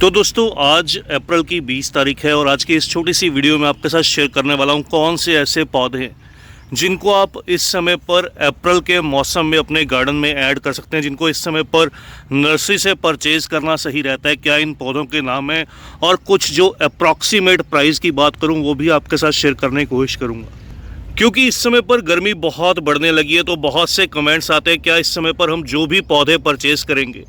तो दोस्तों आज अप्रैल की 20 तारीख है और आज की इस छोटी सी वीडियो में आपके साथ शेयर करने वाला हूं कौन से ऐसे पौधे हैं जिनको आप इस समय पर अप्रैल के मौसम में अपने गार्डन में ऐड कर सकते हैं, जिनको इस समय पर नर्सरी से परचेज़ करना सही रहता है। क्या इन पौधों के नाम हैं और कुछ जो अप्रॉक्सीमेट प्राइस की बात करूं वो भी आपके साथ शेयर करने की कोशिश करूँगा। क्योंकि इस समय पर गर्मी बहुत बढ़ने लगी है तो बहुत से कमेंट्स आते हैं क्या इस समय पर हम जो भी पौधे परचेज़ करेंगे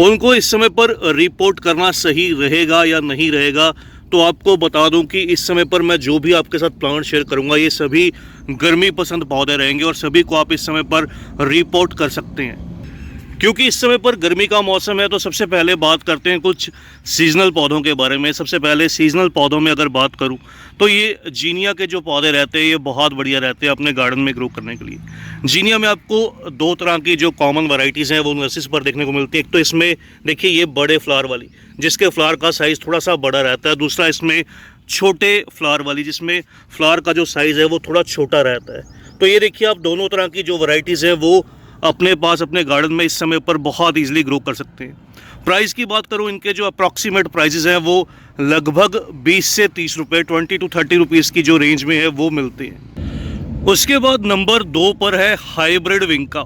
उनको इस समय पर रिपोर्ट करना सही रहेगा या नहीं रहेगा। तो आपको बता दूं कि इस समय पर मैं जो भी आपके साथ प्लांट शेयर करूंगा ये सभी गर्मी पसंद पौधे रहेंगे और सभी को आप इस समय पर रिपोर्ट कर सकते हैं। क्योंकि इस समय पर गर्मी का मौसम है तो सबसे पहले बात करते हैं कुछ सीजनल पौधों के बारे में। सबसे पहले सीजनल पौधों में अगर बात करूं तो ये जीनिया के जो पौधे रहते हैं ये बहुत बढ़िया रहते हैं अपने गार्डन में ग्रो करने के लिए। जीनिया में आपको दो तरह की जो कॉमन वैरायटीज़ हैं वो नर्सरीज पर देखने को मिलती है। एक तो इसमें देखिए ये बड़े फ्लावर वाली जिसके फ्लावर का साइज़ थोड़ा सा बड़ा रहता है, दूसरा इसमें छोटे फ्लावर वाली जिसमें फ्लावर का जो साइज़ है वो थोड़ा छोटा रहता है। तो ये देखिए आप दोनों तरह की जो वैरायटीज़ हैं वो अपने पास अपने गार्डन में इस समय पर बहुत ईजिली ग्रो कर सकते हैं। प्राइस की बात करूं इनके जो अप्रॉक्सीमेट प्राइसेस हैं वो लगभग 20 से 30 रुपये 20 to 30 रुपीज़ की जो रेंज में है वो मिलते हैं। उसके बाद नंबर 2 पर है हाइब्रिड विंका।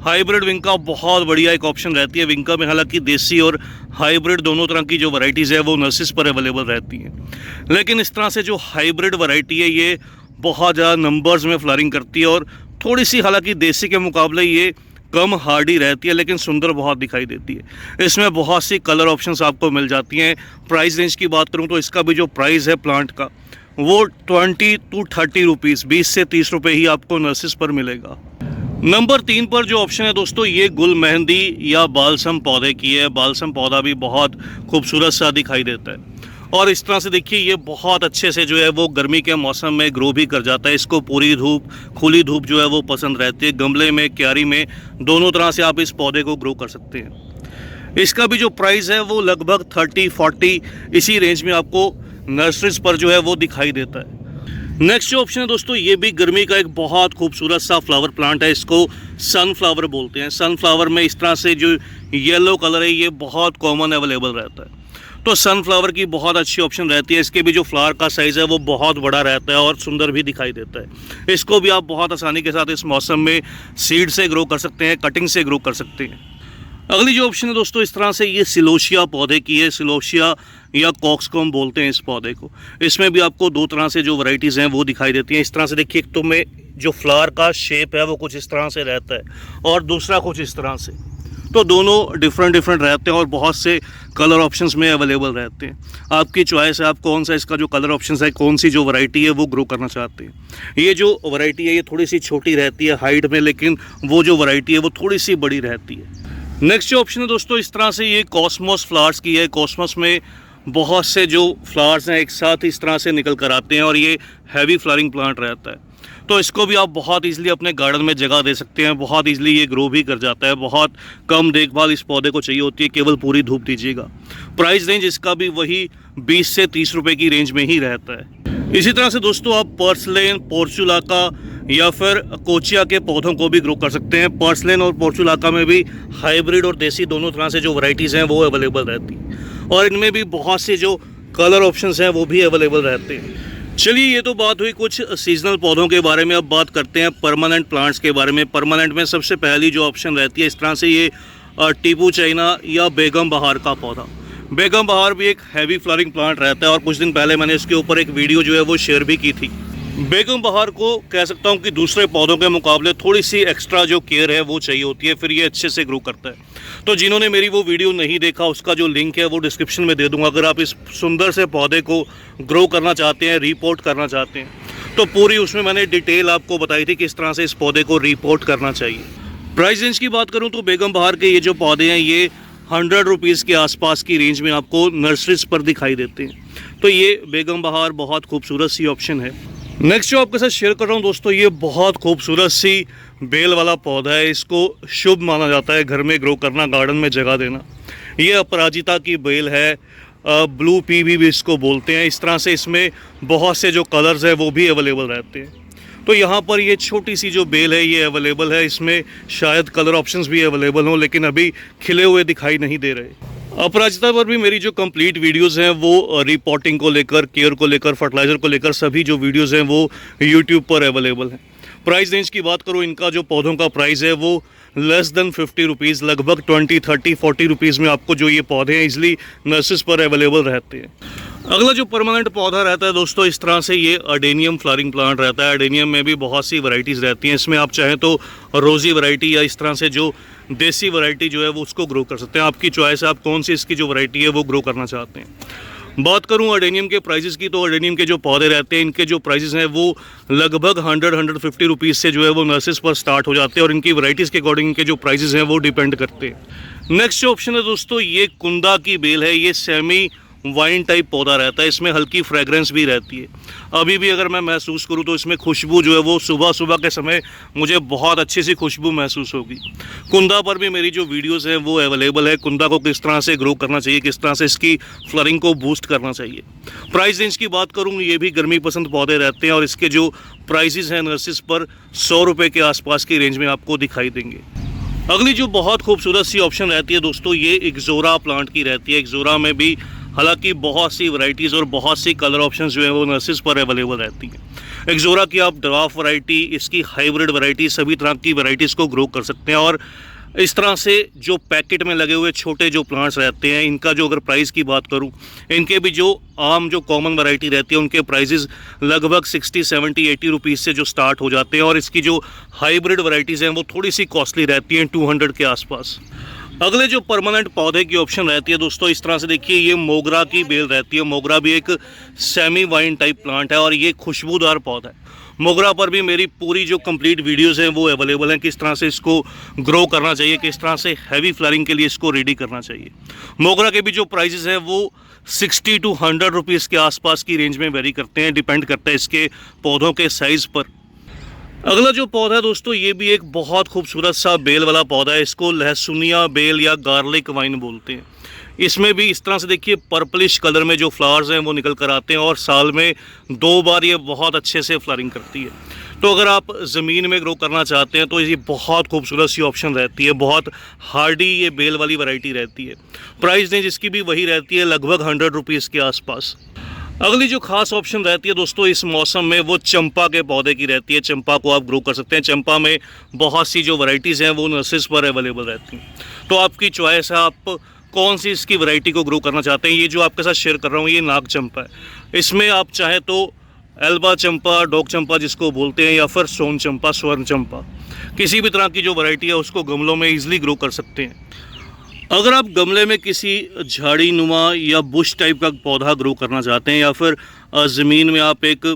हाइब्रिड विंका बहुत बढ़िया एक ऑप्शन रहती है। विंका में हालांकि देसी और हाइब्रिड दोनों तरह की जो वैरायटीज़ है वो नर्सरीज पर अवेलेबल रहती हैं, लेकिन इस तरह से जो हाइब्रिड वैरायटी है ये बहुत ज़्यादा नंबर्स में फ्लावरिंग करती है और थोड़ी सी हालांकि देसी के मुकाबले ये कम हार्डी रहती है लेकिन सुंदर बहुत दिखाई देती है। इसमें बहुत सी कलर ऑप्शंस आपको मिल जाती हैं। प्राइस रेंज की बात करूं तो इसका भी जो प्राइस है प्लांट का वो 20 to 30 रुपीज़ 20 से 30 रुपये ही आपको नर्सरीज पर मिलेगा। नंबर 3 पर जो ऑप्शन है दोस्तों ये गुल मेहंदी या बालसम पौधे की है। बालसम पौधा भी बहुत खूबसूरत सा दिखाई देता है और इस तरह से देखिए ये बहुत अच्छे से जो है वो गर्मी के मौसम में ग्रो भी कर जाता है। इसको पूरी धूप खुली धूप जो है वो पसंद रहती है। गमले में क्यारी में दोनों तरह से आप इस पौधे को ग्रो कर सकते हैं। इसका भी जो प्राइस है वो लगभग 30-40 इसी रेंज में आपको नर्सरीज पर जो है वो दिखाई देता है। नेक्स्ट जो ऑप्शन है दोस्तों ये भी गर्मी का एक बहुत खूबसूरत सा फ्लावर प्लांट है। इसको सनफ्लावर बोलते हैं। सनफ्लावर में इस तरह से जो येलो कलर है ये बहुत कॉमन अवेलेबल रहता है। तो सनफ्लावर की बहुत अच्छी ऑप्शन रहती है। इसके भी जो फ्लावर का साइज़ है वो बहुत बड़ा रहता है और सुंदर भी दिखाई देता है। इसको भी आप बहुत आसानी के साथ इस मौसम में सीड से ग्रो कर सकते हैं, कटिंग से ग्रो कर सकते हैं। अगली जो ऑप्शन है दोस्तों इस तरह से ये सिलोशिया पौधे की है। सिलोशिया या कॉक्सकॉम बोलते हैं इस पौधे को। इसमें भी आपको दो तरह से जो वैरायटीज़ हैं वो दिखाई देती हैं। इस तरह से देखिए एक तो में जो फ्लावर का शेप है वो कुछ इस तरह से रहता है और दूसरा कुछ इस तरह से। तो दोनों डिफरेंट रहते हैं और बहुत से कलर ऑप्शंस में अवेलेबल रहते हैं। आपकी चॉइस है आप कौन सा इसका जो कलर ऑप्शंस है कौन सी जो वैरायटी है वो ग्रो करना चाहते हैं। ये जो वैरायटी है ये थोड़ी सी छोटी रहती है हाइट में, लेकिन वो जो वैरायटी है वो थोड़ी सी बड़ी रहती है। नेक्स्ट जो ऑप्शन है दोस्तों इस तरह से ये कॉस्मोस फ्लावर्स की है। कॉस्मोस में बहुत से जो फ्लावर्स हैं एक साथ इस तरह से निकल कर आते हैं और ये हैवी फ्लावरिंग प्लांट रहता है। तो इसको भी आप बहुत इजीली अपने गार्डन में जगह दे सकते हैं। बहुत इजीली ये ग्रो भी कर जाता है। बहुत कम देखभाल इस पौधे को चाहिए होती है, केवल पूरी धूप दीजिएगा। प्राइस रेंज इसका भी वही 20 से 30 रुपये की रेंज में ही रहता है। इसी तरह से दोस्तों आप पर्सलेन, पोर्चुलाका या फिर कोचिया के पौधों को भी ग्रो कर सकते हैं। पर्सलेन और पोर्चुलाका में भी हाइब्रिड और देसी दोनों तरह से जो वैरायटीज़ हैं वो अवेलेबल रहती हैं और इनमें भी बहुत से जो कलर ऑप्शंस हैं वो भी अवेलेबल रहते हैं। चलिए ये तो बात हुई कुछ सीजनल पौधों के बारे में। अब बात करते हैं परमानेंट प्लांट्स के बारे में। परमानेंट में सबसे पहली जो ऑप्शन रहती है इस तरह से ये टीपू चाइना या बेगम बहार का पौधा। बेगम बहार भी एक हैवी फ्लावरिंग प्लांट रहता है और कुछ दिन पहले मैंने इसके ऊपर एक वीडियो जो है वो शेयर भी की थी। बेगम बहार को कह सकता हूँ कि दूसरे पौधों के मुकाबले थोड़ी सी एक्स्ट्रा जो केयर है वो चाहिए होती है, फिर ये अच्छे से ग्रो करता है। तो जिन्होंने मेरी वो वीडियो नहीं देखा उसका जो लिंक है वो डिस्क्रिप्शन में दे दूंगा। अगर आप इस सुंदर से पौधे को ग्रो करना चाहते हैं, रिपोर्ट करना चाहते हैं तो पूरी उसमें मैंने डिटेल आपको बताई थी किस तरह से इस पौधे को रिपोर्ट करना चाहिए। प्राइस रेंज की बात करूँ तो बेगम बहार के ये जो पौधे हैं ये 100 रुपीज़ के आसपास की रेंज में आपको नर्सरीज पर दिखाई देते हैं। तो ये बेगम बहार बहुत खूबसूरत सी ऑप्शन है। नेक्स्ट जो आपके साथ शेयर कर रहा हूँ दोस्तों ये बहुत खूबसूरत सी बेल वाला पौधा है। इसको शुभ माना जाता है घर में ग्रो करना, गार्डन में जगह देना। ये अपराजिता की बेल है। ब्लू पी भी इसको बोलते हैं। इस तरह से इसमें बहुत से जो कलर्स है वो भी अवेलेबल रहते हैं। तो यहाँ पर ये छोटी सी जो बेल है ये अवेलेबल है। इसमें शायद कलर ऑप्शंस भी अवेलेबल हों लेकिन अभी खिले हुए दिखाई नहीं दे रहे। अपराजिता पर भी मेरी जो कंप्लीट वीडियोस हैं वो रिपोर्टिंग को लेकर, केयर को लेकर, फर्टिलाइज़र को लेकर सभी जो वीडियोस हैं वो यूट्यूब पर अवेलेबल हैं। प्राइस रेंज की बात करूँ, इनका जो पौधों का प्राइस है वो लेस देन 50 रुपीज़, लगभग 20, 30, 40 रुपीज़ में आपको जो ये पौधे हैं इजली नर्सेस पर अवेलेबल रहते हैं। अगला जो परमानेंट पौधा रहता है दोस्तों, इस तरह से ये अडेनियम फ्लावरिंग प्लांट रहता है। अडेनियम में भी बहुत सी वैरायटीज़ रहती हैं। इसमें आप चाहें तो रोज़ी वैरायटी या इस तरह से जो देसी वैरायटी जो है वो उसको ग्रो कर सकते हैं। आपकी चॉइस है, आप कौन सी इसकी जो वैरायटी है वो ग्रो करना चाहते हैं। बात करूं अडेनियम के प्राइसेस की, तो अडेनियम के जो पौधे रहते हैं इनके जो प्राइसेस हैं वो लगभग 100-150 रुपीज़ से जो है वो नर्सेस पर स्टार्ट हो जाते हैं और इनकी वैरायटीज़ के अकॉर्डिंग इनके जो प्राइसेस हैं वो डिपेंड करते हैं। नेक्स्ट जो ऑप्शन है दोस्तों, ये कुंदा की बेल है। ये सेमी वाइन टाइप पौधा रहता है, इसमें हल्की फ्रेग्रेंस भी रहती है। अभी भी अगर मैं महसूस करूं तो इसमें खुशबू जो है वो सुबह सुबह के समय मुझे बहुत अच्छी सी खुशबू महसूस होगी। कुंदा पर भी मेरी जो वीडियोस हैं वो अवेलेबल है। कुंदा को किस तरह से ग्रो करना चाहिए, किस तरह से इसकी फ्लरिंग को बूस्ट करना चाहिए। प्राइस रेंज की बात करूँ, ये भी गर्मी पसंद पौधे रहते हैं और इसके जो प्राइसेस हैं नर्सेस पर 100 रुपये के आसपास की रेंज में आपको दिखाई देंगे। अगली जो बहुत खूबसूरत सी ऑप्शन रहती है दोस्तों, ये इक्ज़ोरा प्लांट की रहती है। इक्ज़ोरा में भी हालांकि बहुत सी वैरायटीज़ और बहुत सी कलर ऑप्शंस जो है वो नर्सेस पर अवेलेबल रहती हैं। इक्ज़ोरा की आप ड्राफ्ट वैरायटी, इसकी हाइब्रिड वैरायटी, सभी तरह की वैरायटीज़ को ग्रो कर सकते हैं। और इस तरह से जो पैकेट में लगे हुए छोटे जो प्लांट्स रहते हैं, इनका जो अगर प्राइस की बात करूं, इनके भी जो आम जो कॉमन वैरायटी रहती है उनके प्राइसेस लगभग 60, 70, 80 रुपीज़ से जो स्टार्ट हो जाते हैं। और इसकी जो हाइब्रिड वैरायटीज़ हैं वो थोड़ी सी कॉस्टली रहती हैं, 200 के आसपास। अगले जो परमानेंट पौधे की ऑप्शन रहती है दोस्तों, इस तरह से देखिए, ये मोगरा की बेल रहती है। मोगरा भी एक सेमी वाइन टाइप प्लांट है और ये खुशबूदार पौधा है। मोगरा पर भी मेरी पूरी जो कंप्लीट वीडियोस हैं वो अवेलेबल हैं, किस तरह से इसको ग्रो करना चाहिए, किस तरह से हैवी फ्लावरिंग के लिए इसको रेडी करना चाहिए। मोगरा के भी जो प्राइसेस हैं वो 60 to 100 रुपीज़ के आसपास की रेंज में वेरी करते हैं, डिपेंड करता है इसके पौधों के साइज़ पर। अगला जो पौधा है दोस्तों, ये भी एक बहुत खूबसूरत सा बेल वाला पौधा है। इसको लहसुनिया बेल या गार्लिक वाइन बोलते हैं। इसमें भी इस तरह से देखिए, पर्पलिश कलर में जो फ्लावर्स हैं वो निकल कर आते हैं और साल में 2 बार ये बहुत अच्छे से फ्लावरिंग करती है। तो अगर आप ज़मीन में ग्रो करना चाहते हैं तो ये बहुत खूबसूरत सी ऑप्शन रहती है। बहुत हार्डी ये बेल वाली वैरायटी रहती है। प्राइस रेंज इसकी भी वही रहती है, लगभग 100 रुपीज़ के आसपास। अगली जो खास ऑप्शन रहती है दोस्तों इस मौसम में, वो चंपा के पौधे की रहती है। चंपा को आप ग्रो कर सकते हैं। चंपा में बहुत सी जो वैरायटीज़ हैं वो नर्सेस पर अवेलेबल रहती हैं। तो आपकी चॉइस है, आप कौन सी इसकी वैरायटी को ग्रो करना चाहते हैं। ये जो आपके साथ शेयर कर रहा हूँ ये नाग चंपा है। इसमें आप चाहें तो एल्बा चंपा, डॉग चंपा जिसको बोलते हैं, या फिर सोन चंपा, स्वर्ण चंपा, किसी भी तरह की जो वैरायटी है उसको गमलों में ईजिली ग्रो कर सकते हैं। अगर आप गमले में किसी झाड़ी नुमा या बुश टाइप का पौधा ग्रो करना चाहते हैं, या फिर ज़मीन में आप एक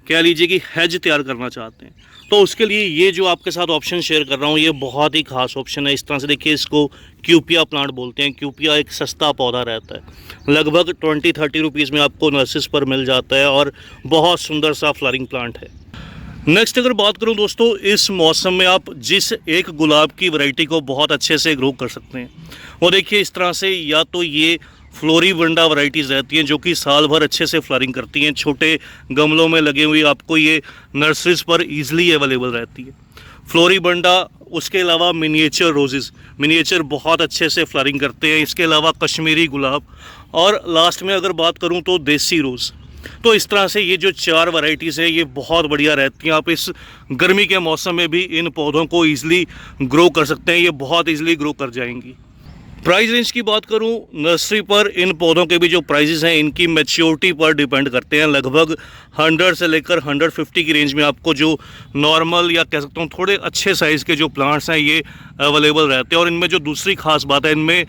कह लीजिए कि हेज तैयार करना चाहते हैं, तो उसके लिए ये जो आपके साथ ऑप्शन शेयर कर रहा हूँ ये बहुत ही खास ऑप्शन है। इस तरह से देखिए, इसको क्यूपिया प्लांट बोलते हैं। क्यूपिया एक सस्ता पौधा रहता है, लगभग 20-30 रुपीज़ में आपको नर्सेस पर मिल जाता है और बहुत सुंदर सा फ्लावरिंग प्लांट है। नेक्स्ट अगर बात करूं दोस्तों, इस मौसम में आप जिस एक गुलाब की वैरायटी को बहुत अच्छे से ग्रो कर सकते हैं वो देखिए इस तरह से, या तो ये फ्लोरीबंडा वैरायटीज़ रहती हैं जो कि साल भर अच्छे से फ्लावरिंग करती हैं। छोटे गमलों में लगे हुए आपको ये नर्सरीज पर ईजिली अवेलेबल रहती है फ्लोरीबंडा। उसके अलावा मिनिएचर रोजेज़, मिनिएचर बहुत अच्छे से फ्लावरिंग करते हैं। इसके अलावा कश्मीरी गुलाब, और लास्ट में अगर बात करूं तो देसी रोज़। तो इस तरह से ये जो 4 वैरायटीज़ हैं ये बहुत बढ़िया रहती हैं। आप इस गर्मी के मौसम में भी इन पौधों को ईजिली ग्रो कर सकते हैं, ये बहुत ईजिली ग्रो कर जाएंगी। प्राइस रेंज की बात करूं, नर्सरी पर इन पौधों के भी जो प्राइसेस हैं इनकी मैच्योरिटी पर डिपेंड करते हैं। लगभग 100 से लेकर 150 की रेंज में आपको जो नॉर्मल या कह सकता हूं थोड़े अच्छे साइज़ के जो प्लांट्स हैं ये अवेलेबल रहते हैं। और इनमें जो दूसरी खास बात है, इनमें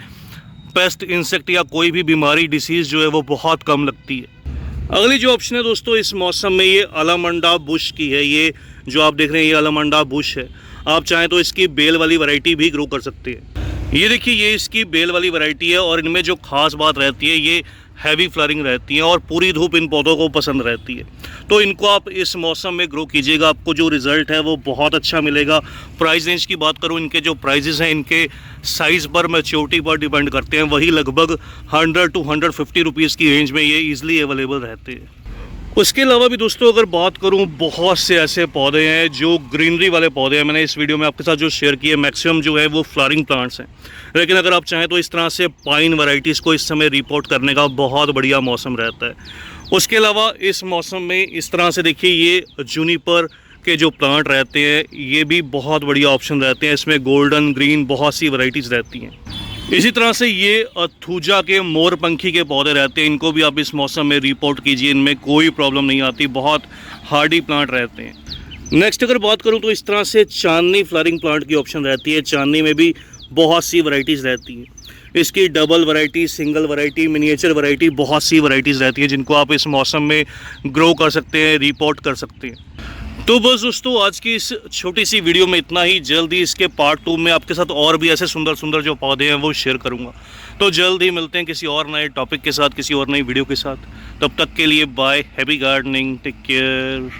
पेस्ट, इंसेक्ट या कोई भी बीमारी, डिसीज़ जो है वो बहुत कम लगती है। अगली जो ऑप्शन है दोस्तों इस मौसम में, ये अलामंडा बुश की है। ये जो आप देख रहे हैं ये अलामंडा बुश है। आप चाहें तो इसकी बेल वाली वैरायटी भी ग्रो कर सकते हैं। ये देखिए, ये इसकी बेल वाली वैरायटी है और इनमें जो खास बात रहती है ये हैवी फ्लावरिंग रहती है और पूरी धूप इन पौधों को पसंद रहती है। तो इनको आप इस मौसम में ग्रो कीजिएगा, आपको जो रिज़ल्ट है वो बहुत अच्छा मिलेगा। प्राइस रेंज की बात करूं, इनके जो प्राइजेस हैं इनके साइज़ पर, मैच्योरिटी पर डिपेंड करते हैं। वही लगभग 100 to 150 रुपीज़ की रेंज में ये ईजिली अवेलेबल रहते हैं। उसके अलावा भी दोस्तों अगर बात करूं, बहुत से ऐसे पौधे हैं जो ग्रीनरी वाले पौधे हैं। मैंने इस वीडियो में आपके साथ जो शेयर किए मैक्सिमम जो है वो फ्लावरिंग प्लांट्स हैं, लेकिन अगर आप चाहें तो इस तरह से पाइन वैरायटीज़ को इस समय रिपोर्ट करने का बहुत बढ़िया मौसम रहता है। उसके अलावा इस मौसम में इस तरह से देखिए, ये जूनिपर के जो प्लांट रहते हैं ये भी बहुत बढ़िया ऑप्शन रहते हैं। इसमें गोल्डन ग्रीन बहुत सी वैरायटीज़ रहती हैं। इसी तरह से ये थूजा के मोरपंखी के पौधे रहते हैं, इनको भी आप इस मौसम में रिपोर्ट कीजिए, इनमें कोई प्रॉब्लम नहीं आती, बहुत हार्डी प्लांट रहते हैं। नेक्स्ट अगर बात करूं तो इस तरह से चांदनी फ्लावरिंग प्लांट की ऑप्शन रहती है। चांदनी में भी बहुत सी वैरायटीज़ रहती हैं। इसकी double variety, single variety, miniature variety, बहुत सी वैरायटीज़ रहती हैं जिनको आप इस मौसम में ग्रो कर सकते हैं, रिपोर्ट कर सकते हैं। तो बस दोस्तों आज की इस छोटी सी वीडियो में इतना ही। जल्दी इसके पार्ट 2 में आपके साथ और भी ऐसे सुंदर सुंदर जो पौधे हैं वो शेयर करूंगा। तो जल्द ही मिलते हैं किसी और नए टॉपिक के साथ, किसी और नई वीडियो के साथ। तब तक के लिए bye, happy gardening, take care.